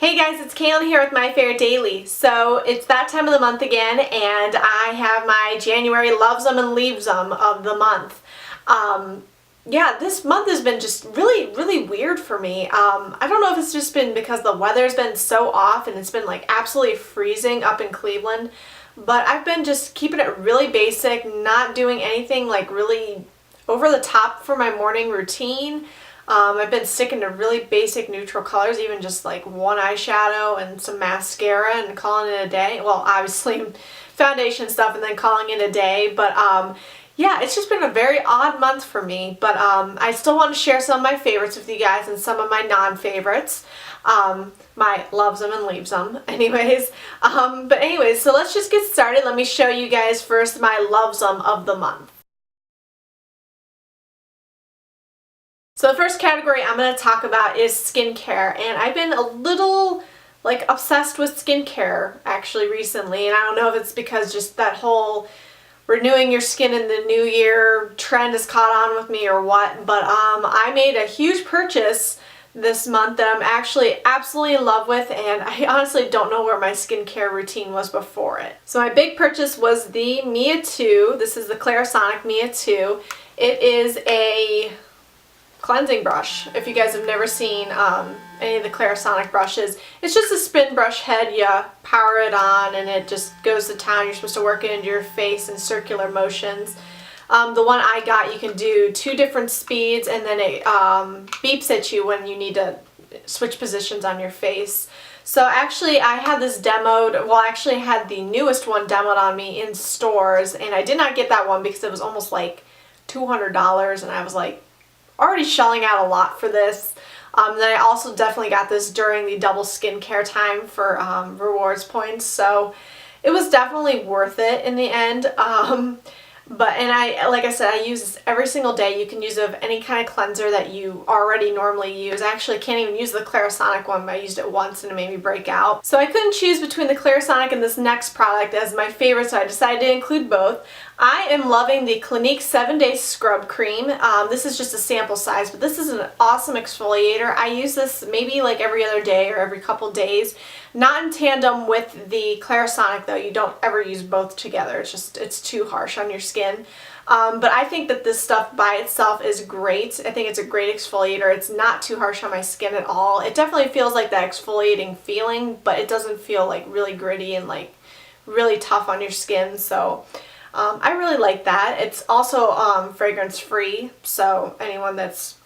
Hey guys, it's Kaylin here with My Fair Daily. So it's that time of the month again, and I have my January loves them and leaves them of the month. Yeah, this month has been just really weird for me. I don't know if it's just been because the weather's been so off and it's been like absolutely freezing up in Cleveland, but I've been just keeping it really basic, not doing anything like really over the top for my morning routine. I've been sticking to really basic neutral colors, even just like one eyeshadow and some mascara and calling it a day. Well, obviously foundation stuff and then calling it a day, but yeah, it's just been a very odd month for me, but I still want to share some of my favorites with you guys and some of my non-favorites. My loves them and leaves them anyways. But anyways, so let's just get started. Let me show you guys first my loves them of the month. So the first category I'm going to talk about is skincare, and I've been a little like obsessed with skincare actually recently, and I don't know if it's because just that whole renewing your skin in the new year trend has caught on with me or what, but I made a huge purchase this month that I'm actually absolutely in love with, and I honestly don't know where my skincare routine was before it. So my big purchase was the Mia 2. This is the Clarisonic Mia 2. It is a cleansing brush. If you guys have never seen any of the Clarisonic brushes, it's just a spin brush head. You power it on and it just goes to town. You're supposed to work it into your face in circular motions. The one I got, you can do 2 different speeds, and then it beeps at you when you need to switch positions on your face. So actually I had this demoed, well actually I had the newest one demoed on me in stores, and I did not get that one because it was almost like $200, and I was like, already shelling out a lot for this. Then I also definitely got this during the double skincare time for rewards points, so it was definitely worth it in the end. Like I said, I use this every single day. You can use it with any kind of cleanser that you already normally use. I actually can't even use the Clarisonic one, but I used it once and it made me break out. So I couldn't choose between the Clarisonic and this next product as my favorite, so I decided to include both. I am loving the Clinique 7-Day Scrub Cream. This is just a sample size, but this is an awesome exfoliator. I use this maybe like every other day or every couple days. Not in tandem with the Clarisonic though. You don't ever use both together. It's too harsh on your skin. But I think that this stuff by itself is great. I think it's a great exfoliator. It's not too harsh on my skin at all. It definitely feels like that exfoliating feeling, but it doesn't feel like really gritty and like really tough on your skin. So I really like that. It's also fragrance free, so anyone that's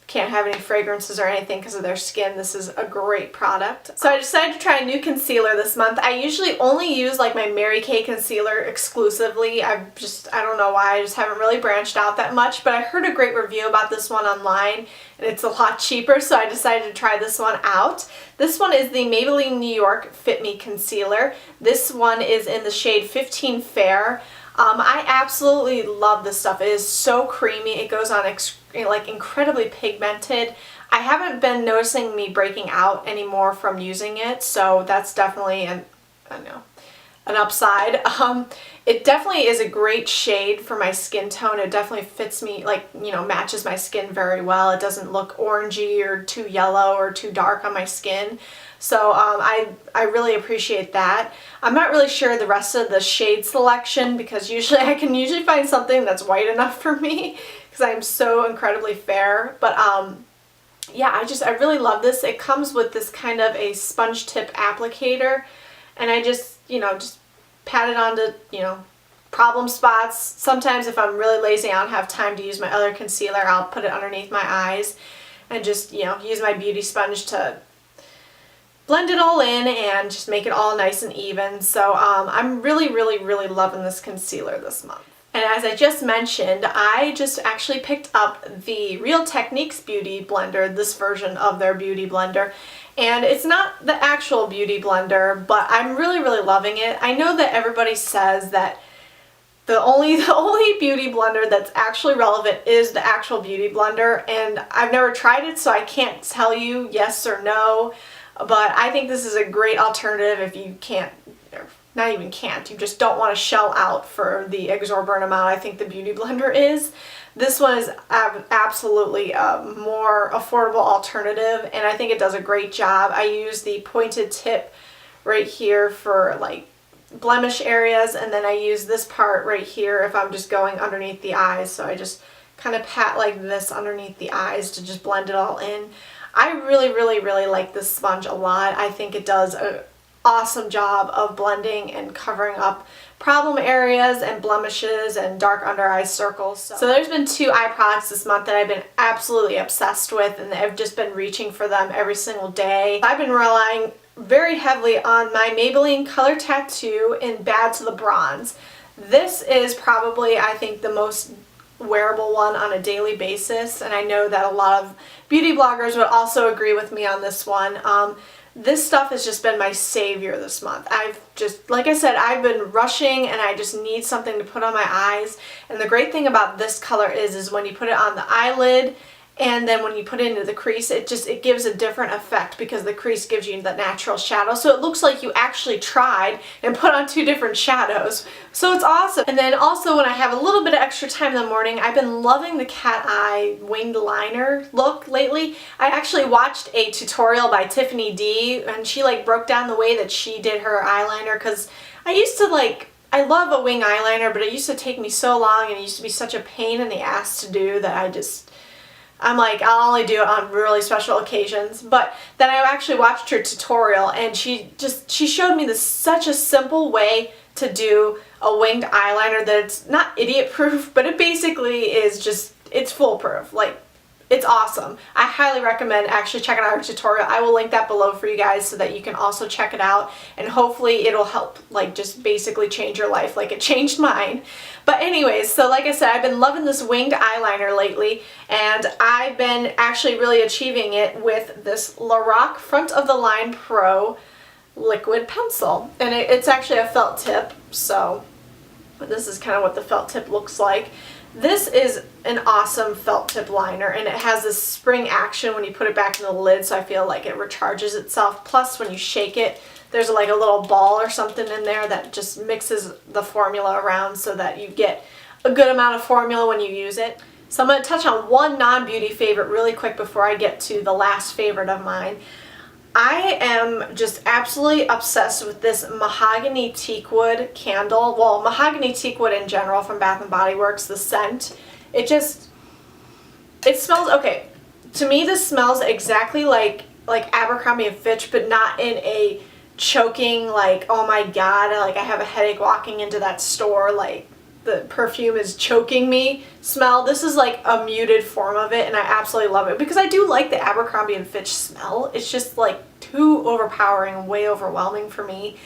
can't have any fragrances or anything because of their skin, this is a great product. So I decided to try a new concealer this month. I usually only use like my Mary Kay concealer exclusively. I don't know why, I just haven't really branched out that much, but I heard a great review about this one online and it's a lot cheaper, so I decided to try this one out. This one is the Maybelline New York Fit Me Concealer. This one is in the shade 15 Fair. I absolutely love this stuff. It is so creamy. It goes on like incredibly pigmented. I haven't been noticing me breaking out anymore from using it, so that's definitely an upside. It definitely is a great shade for my skin tone. It definitely fits me, like, you know, matches my skin very well. It doesn't look orangey or too yellow or too dark on my skin. So I really appreciate that. I'm not really sure the rest of the shade selection because I can usually find something that's white enough for me because I'm so incredibly fair. But yeah, I really love this. It comes with this kind of a sponge tip applicator, and I just pat it onto, problem spots. Sometimes if I'm really lazy, I don't have time to use my other concealer, I'll put it underneath my eyes and just, use my beauty sponge to blend it all in and just make it all nice and even. So I'm really loving this concealer this month. And as I just mentioned, I just actually picked up the Real Techniques Beauty Blender, this version of their Beauty Blender. And it's not the actual Beauty Blender, but I'm really loving it. I know that everybody says that the only Beauty Blender that's actually relevant is the actual Beauty Blender, and I've never tried it, so I can't tell you yes or no. But I think this is a great alternative if you can't, not even can't, you just don't want to shell out for the exorbitant amount I think the Beauty Blender is. This one is absolutely a more affordable alternative, and I think it does a great job. I use the pointed tip right here for like blemish areas, and then I use this part right here if I'm just going underneath the eyes. So I just kind of pat like this underneath the eyes to just blend it all in. I really like this sponge a lot. I think it does an awesome job of blending and covering up problem areas and blemishes and dark under eye circles. So there's been 2 eye products this month that I've been absolutely obsessed with, and I've just been reaching for them every single day. I've been relying very heavily on my Maybelline Color Tattoo in Bad to the Bronze. This is probably, I think, the most wearable one on a daily basis, and I know that a lot of beauty bloggers would also agree with me on this one. This stuff has just been my savior this month. I've just, like I said, I've been rushing and I just need something to put on my eyes. And the great thing about this color is when you put it on the eyelid and then when you put it into the crease, it gives a different effect because the crease gives you the natural shadow. So it looks like you actually tried and put on 2 different shadows. So it's awesome. And then also when I have a little bit of extra time in the morning, I've been loving the cat eye winged liner look lately. I actually watched a tutorial by Tiffany D, and she like broke down the way that she did her eyeliner, because I used to I love a wing eyeliner, but it used to take me so long and it used to be such a pain in the ass to do that I'm like, I'll only do it on really special occasions. But then I actually watched her tutorial, and she showed me such a simple way to do a winged eyeliner that it's not idiot proof, but it basically is it's foolproof. Like, it's awesome. I highly recommend actually checking out her tutorial. I will link that below for you guys so that you can also check it out, and hopefully it'll help like just basically change your life like it changed mine. But anyways, so like I said, I've been loving this winged eyeliner lately, and I've been actually really achieving it with this Lorac Front of the Line Pro liquid pencil. And it's actually a felt tip, so this is kind of what the felt tip looks like. This is an awesome felt tip liner, and it has this spring action when you put it back in the lid, so I feel like it recharges itself. Plus, when you shake it, there's like a little ball or something in there that just mixes the formula around so that you get a good amount of formula when you use it. So I'm going to touch on one non-beauty favorite really quick before I get to the last favorite of mine. I am just absolutely obsessed with this mahogany teakwood candle. Well, mahogany teakwood in general from Bath & Body Works, the scent. It smells, okay, to me this smells exactly like Abercrombie & Fitch, but not in a choking, like, oh my god, like I have a headache walking into that store, like the perfume is choking me smell. This is like a muted form of it, and I absolutely love it because I do like the Abercrombie & Fitch smell. It's just like too overpowering and way overwhelming for me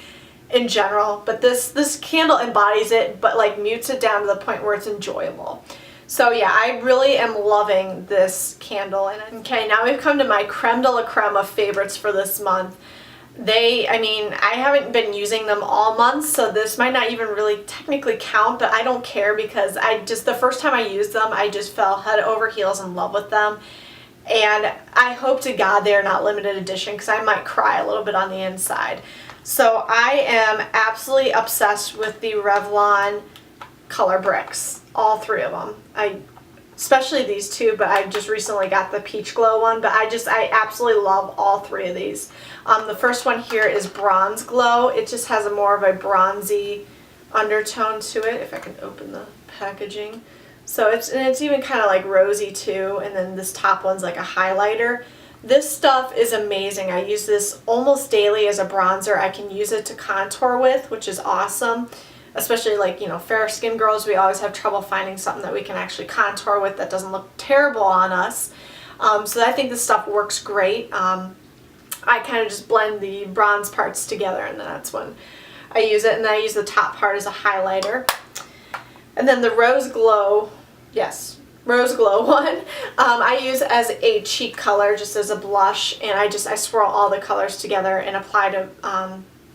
in general, but this candle embodies it but like mutes it down to the point where it's enjoyable. So yeah, I really am loving this candle. And okay, now we've come to my creme de la creme of favorites for this month. I haven't been using them all month, so this might not even really technically count, but I don't care because the first time I used them, I just fell head over heels in love with them. And I hope to God they're not limited edition because I might cry a little bit on the inside. So I am absolutely obsessed with the Revlon color bricks, all 3 of them. Especially these 2, but I just recently got the Peach Glow one, but I absolutely love all 3 of these. The first one here is Bronze Glow. It just has more of a bronzy undertone to it, if I can open the packaging. So it's even kind of like rosy too, and then this top one's like a highlighter. This stuff is amazing. I use this almost daily as a bronzer. I can use it to contour with, which is awesome. Especially like, you know, fair skin girls, we always have trouble finding something that we can actually contour with that doesn't look terrible on us. So I think this stuff works great. I kind of just blend the bronze parts together, and then that's when I use it. And then I use the top part as a highlighter. And then the Rose Glow, yes, Rose Glow one, I use as a cheek color, just as a blush. And I swirl all the colors together and apply to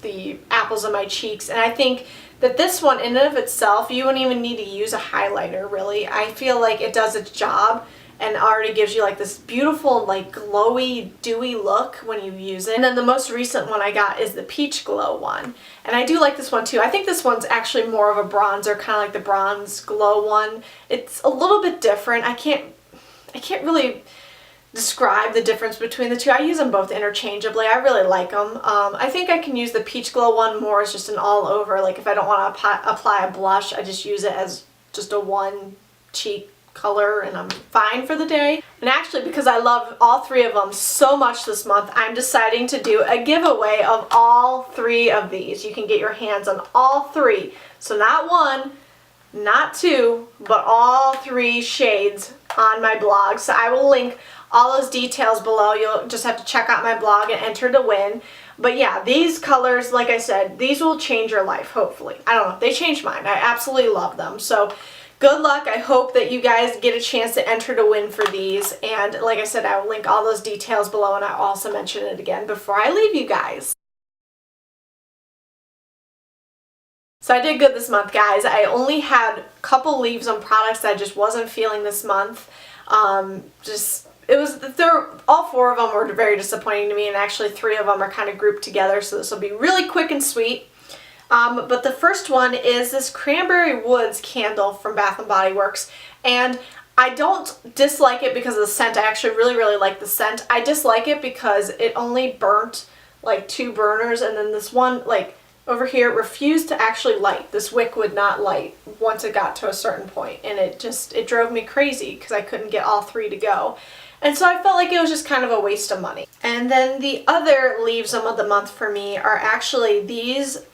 the apples of my cheeks. And I think that this one, in and of itself, you wouldn't even need to use a highlighter, really. I feel like it does its job, and already gives you like this beautiful like glowy dewy look when you use it. And then the most recent one I got is the Peach Glow one, and I do like this one too. I think this one's actually more of a bronzer, kind of like the Bronze Glow one. It's a little bit different. I can't really describe the difference between the two. I use them both interchangeably. I really like them. I think I can use the Peach Glow one more as just an all over, like if I don't want to apply a blush, I just use it as just a one cheek color and I'm fine for the day. And actually, because I love all three of them so much this month, I'm deciding to do a giveaway of all three of these. You can get your hands on all three. So not one, not two, but all three shades on my blog. So I will link all those details below. You'll just have to check out my blog and enter to win. But yeah, these colors, like I said, these will change your life, hopefully. I don't know, they changed mine. I absolutely love them. So good luck. I hope that you guys get a chance to enter to win for these. And like I said, I will link all those details below, and I'll also mention it again before I leave you guys. So I did good this month, guys. I only had a couple leaves on products that I just wasn't feeling this month. All four of them were very disappointing to me, and actually three of them are kind of grouped together, so this will be really quick and sweet. But the first one is this Cranberry Woods candle from Bath & Body Works, and I don't dislike it because of the scent. I actually really like the scent. I dislike it because it only burnt like 2 burners, and then this one, like over here, refused to actually light. This wick would not light once it got to a certain point, and it drove me crazy because I couldn't get all 3 to go. And so I felt like it was just kind of a waste of money. And then the other leaves of the month for me are actually these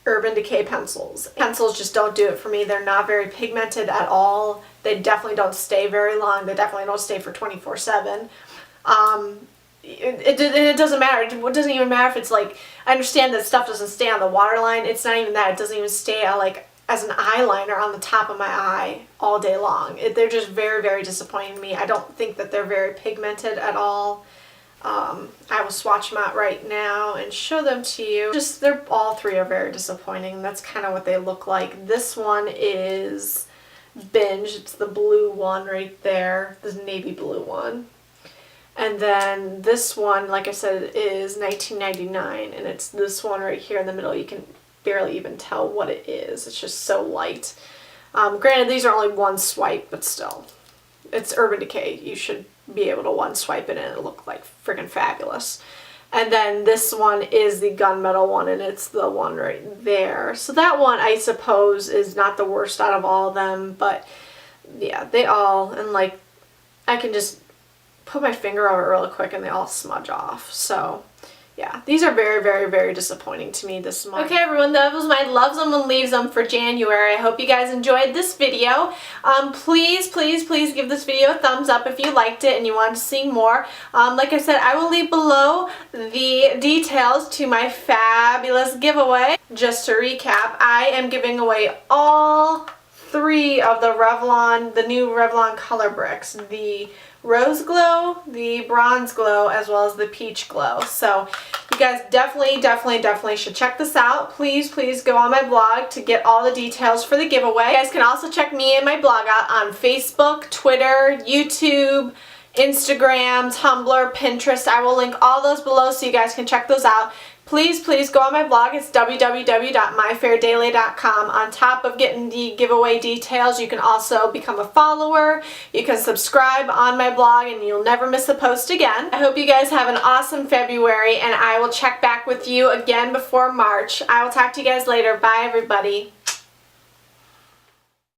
Urban Decay pencils. Pencils just don't do it for me. They're not very pigmented at all. They definitely don't stay very long. They definitely don't stay for 24/7. It doesn't matter. It doesn't even matter if it's like, I understand that stuff doesn't stay on the waterline. It's not even that. It doesn't even stay like as an eyeliner on the top of my eye all day long. They're just very disappointing to me. I don't think that they're very pigmented at all. I will swatch them out right now and show them to you. All 3 are very disappointing. That's kind of what they look like. This one is Binge. It's the blue one right there, the navy blue one. And then this one, like I said, is $19.99, and it's this one right here in the middle. You can barely even tell what it is. It's just so light. Granted, these are only one swipe, but still. It's Urban Decay. You should be able to one swipe it and it'll look like freaking fabulous. And then this one is the Gunmetal one, and it's the one right there. So that one, I suppose, is not the worst out of all of them, but yeah, they all, and like, I can just put my finger over it really quick and they all smudge off. So yeah, these are very disappointing to me this month. Okay everyone, that was my loves them and leaves them for January. I hope you guys enjoyed this video. Please give this video a thumbs up if you liked it and you want to see more. Like I said, I will leave below the details to my fabulous giveaway. Just to recap, I am giving away all 3 of the new Revlon color bricks. The Rose Glow, the Bronze Glow, as well as the Peach Glow. So you guys definitely should check this out. Please go on my blog to get all the details for the giveaway. You guys can also check me and my blog out on Facebook, Twitter, YouTube, Instagram, Tumblr, Pinterest. I will link all those below so you guys can check those out. Please go on my blog. It's www.myfairdaily.com. On top of getting the giveaway details, you can also become a follower. You can subscribe on my blog and you'll never miss a post again. I hope you guys have an awesome February, and I will check back with you again before March. I will talk to you guys later. Bye everybody.